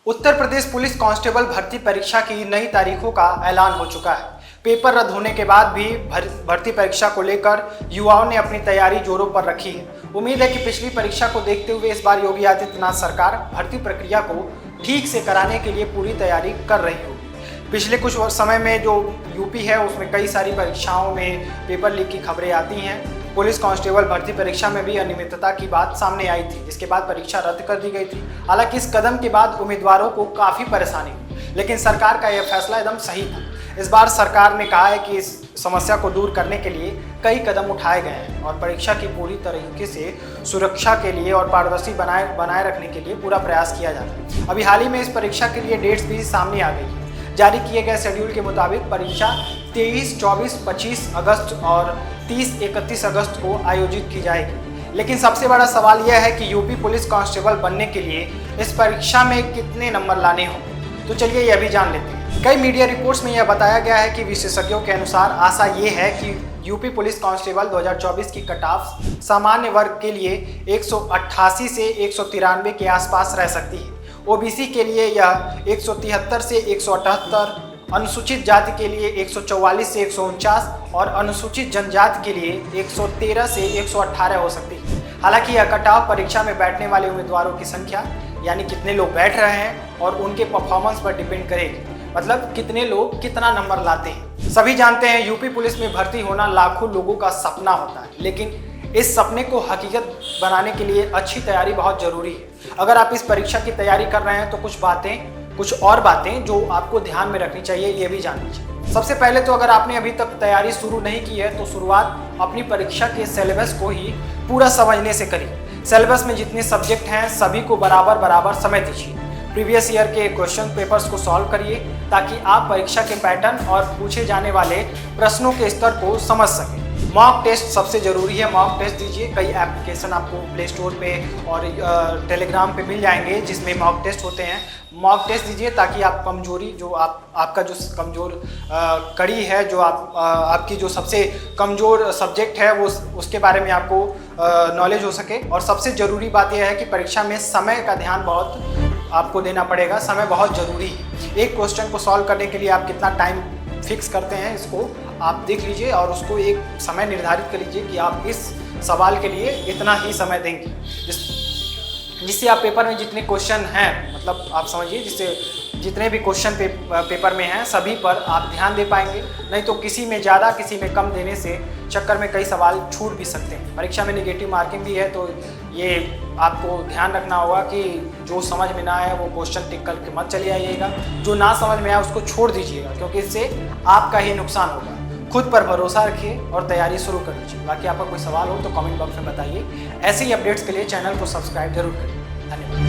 Uttar Pradesh police constable भर्ती परीक्षा की नई तारीखों का ऐलान हो चुका है। पेपर रद्द होने के बाद भी भर्ती परीक्षा को लेकर युवाओं ने अपनी तैयारी जोरों पर रखी है। उम्मीद है कि पिछली परीक्षा को देखते हुए इस बार योगी आदित्यनाथ सरकार भर्ती प्रक्रिया को ठीक से कराने के लिए पूरी तैयारी कर रही होगी। पिछले कुछ समय में जो यूपी है उसमें कई सारी परीक्षाओं में पेपर लीक की खबरें आती हैं। पुलिस कांस्टेबल भर्ती परीक्षा में भी अनियमितता की बात सामने आई थी, जिसके बाद परीक्षा रद्द कर दी गई थी। हालांकि इस कदम के बाद उम्मीदवारों को काफ़ी परेशानी हुई, लेकिन सरकार का यह फैसला एकदम सही था। इस बार सरकार ने कहा है कि इस समस्या को दूर करने के लिए कई कदम उठाए गए हैं और परीक्षा की पूरी तरीके से सुरक्षा के लिए और पारदर्शी बनाए रखने के लिए पूरा प्रयास किया जाता है। अभी हाल ही में इस परीक्षा के लिए डेट्स भी सामने आ गई है। जारी किए गए शेड्यूल के मुताबिक परीक्षा 23, 24, 25 अगस्त और 30, 31 अगस्त को आयोजित की जाएगी। लेकिन सबसे बड़ा सवाल यह है कि यूपी पुलिस कांस्टेबल बनने के लिए इस परीक्षा में कितने नंबर लाने होंगे। तो चलिए यह भी जान लेते हैं। कई मीडिया रिपोर्ट्स में यह बताया गया है कि विशेषज्ञों के अनुसार आशा ये है कि यूपी पुलिस कांस्टेबल 2024 की कट ऑफ सामान्य वर्ग के लिए 188 से 193 के आसपास रह सकती है। ओबीसी के लिए यह 173 से 178, अनुसूचित जाति के लिए 144 से 149 और अनुसूचित जनजाति के लिए 113 से 118 हो सकती है। हालांकि यह कट ऑफ परीक्षा में बैठने वाले उम्मीदवारों की संख्या यानी कितने लोग बैठ रहे हैं और उनके परफॉर्मेंस पर डिपेंड करेगी। मतलब कितने लोग कितना नंबर लाते हैं। सभी जानते हैं यूपी पुलिस में भर्ती होना लाखों लोगों का सपना होता है, लेकिन इस सपने को हकीकत बनाने के लिए अच्छी तैयारी बहुत ज़रूरी है। अगर आप इस परीक्षा की तैयारी कर रहे हैं तो कुछ और बातें जो आपको ध्यान में रखनी चाहिए ये भी जान लीजिए। सबसे पहले तो अगर आपने अभी तक तैयारी शुरू नहीं की है तो शुरुआत अपनी परीक्षा के सिलेबस को ही पूरा समझने से करिए। सिलेबस में जितने सब्जेक्ट हैं सभी को बराबर समय दीजिए। प्रीवियस ईयर के क्वेश्चन पेपर्स को सॉल्व करिए ताकि आप परीक्षा के पैटर्न और पूछे जाने वाले प्रश्नों के स्तर को समझ सकें। मॉक टेस्ट सबसे ज़रूरी है, मॉक टेस्ट दीजिए। कई एप्लीकेशन आपको प्ले स्टोर पे और टेलीग्राम पे मिल जाएंगे जिसमें मॉक टेस्ट होते हैं। मॉक टेस्ट दीजिए ताकि आप कमजोरी जो आपका जो कमज़ोर कड़ी है, जो आपकी जो सबसे कमज़ोर सब्जेक्ट है वो उसके बारे में आपको नॉलेज हो सके। और सबसे ज़रूरी बात यह है कि परीक्षा में समय का ध्यान बहुत आपको देना पड़ेगा। समय बहुत ज़रूरी है। एक क्वेश्चन को सॉल्व करने के लिए आप कितना टाइम फिक्स करते हैं इसको आप देख लीजिए और उसको एक समय निर्धारित कर लीजिए कि आप इस सवाल के लिए इतना ही समय देंगे, जिससे आप पेपर में जितने क्वेश्चन हैं, मतलब आप समझिए जिससे जितने भी क्वेश्चन पेपर में हैं सभी पर आप ध्यान दे पाएंगे। नहीं तो किसी में ज़्यादा किसी में कम देने से चक्कर में कई सवाल छूट भी सकते हैं। परीक्षा में नेगेटिव मार्किंग भी है, तो ये आपको ध्यान रखना होगा कि जो समझ में ना आए वो क्वेश्चन टिक करके मत चले आइएगा, जो ना समझ में आए उसको छोड़ दीजिएगा, क्योंकि इससे आपका ही नुकसान होगा। खुद पर भरोसा रखिए और तैयारी शुरू कर लीजिए। बाकी आपका कोई सवाल हो तो कमेंट बॉक्स में बताइए। ऐसे ही अपडेट्स के लिए चैनल को सब्सक्राइब जरूर करिए। धन्यवाद।